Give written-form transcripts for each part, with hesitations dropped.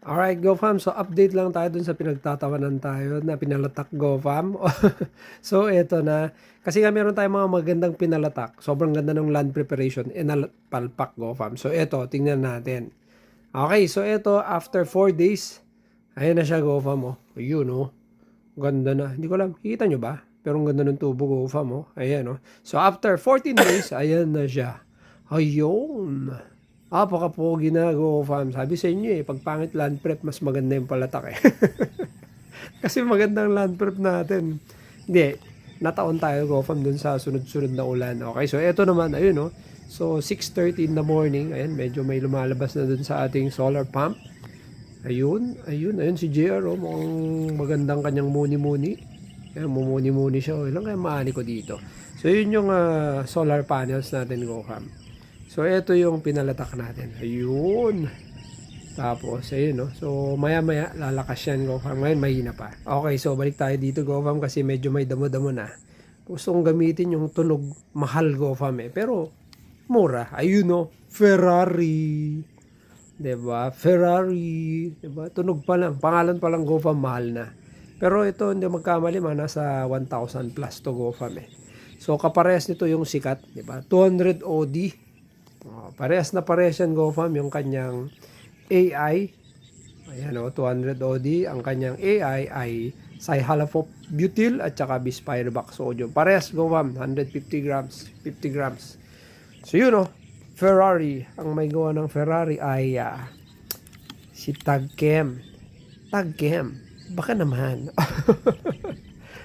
Alright, GoFam. So, update lang tayo dun sa pinagtatawanan tayo na pinalatak GoFam. So, eto na. Kasi nga meron tayong mga magandang pinalatak. Sobrang ganda ng land preparation. Palpak GoFam. So, eto, tingnan natin. Okay, so eto, after 4 days, ayan na siya GoFam. Oh. Ayun, oh. Ganda na. Hindi ko alam, kita nyo ba? Pero ang ganda ng tubo GoFam. Oh. Ayan, oh. So, after 14 days, ayan na siya. Ayun. Napaka-pogi na GoFam. Sabi sa inyo pag pangit land prep, mas maganda yung palatak eh. Kasi magandang land prep natin. Hindi, nataon tayo GoFam dun sa sunod-sunod na ulan. Okay, so eto naman, ayun no. So 6:30 in the morning, ayan, medyo may lumalabas na dun sa ating solar pump. Ayun si JR oh, mukhang magandang kanyang muni-muni. Ayan, mumuni-muni siya. Oh. Ilang kaya maani ko dito. So yun yung solar panels natin GoFam. So, ito yung pinalatak natin. Ayun. Tapos, ayun, no? So, maya-maya, lalakas yan, GoFam. Ngayon, mahina pa. Okay, so, balik tayo dito, GoFam, kasi medyo may damo-damo na. Gusto kong gamitin yung tunog mahal, GoFam, eh. Pero, mura. Ayun, no? Ferrari. Diba? Ferrari. Diba? Tunog pa lang. Pangalan pa lang, GoFam, mahal na. Pero ito, hindi magkamali, nasa 1,000 plus to, GoFam, eh. So, kaparehas nito yung sikat, diba? 200 OD. Parehas na parehas yan GoFam yung kanyang AI. Ayan o, 200 OD. Ang kanyang AI ay Cyhalophop-butyl at saka bispirebox sodium. Parehas GoFam, 150 grams, 50 grams. So yun o, Ferrari. Ang may gawa ng Ferrari ay si Tagchem. Tagchem. Baka naman.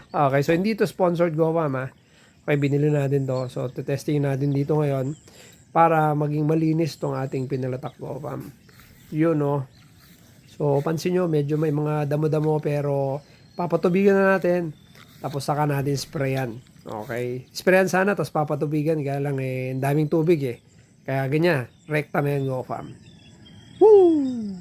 Okay, so hindi ito sponsored GoFam ha. Okay, binili natin to. So, testing natin dito ngayon para maging malinis tong ating pinalatak GoFam. Yun no. So pansin nyo medyo may mga damo-damo pero papatubigan na natin. Tapos saka natin sprayan. Okay. Sprayan sana tapos papatubigan. Kaya lang daming tubig eh. Kaya ganyan. Rekta na yan GoFam. Woo!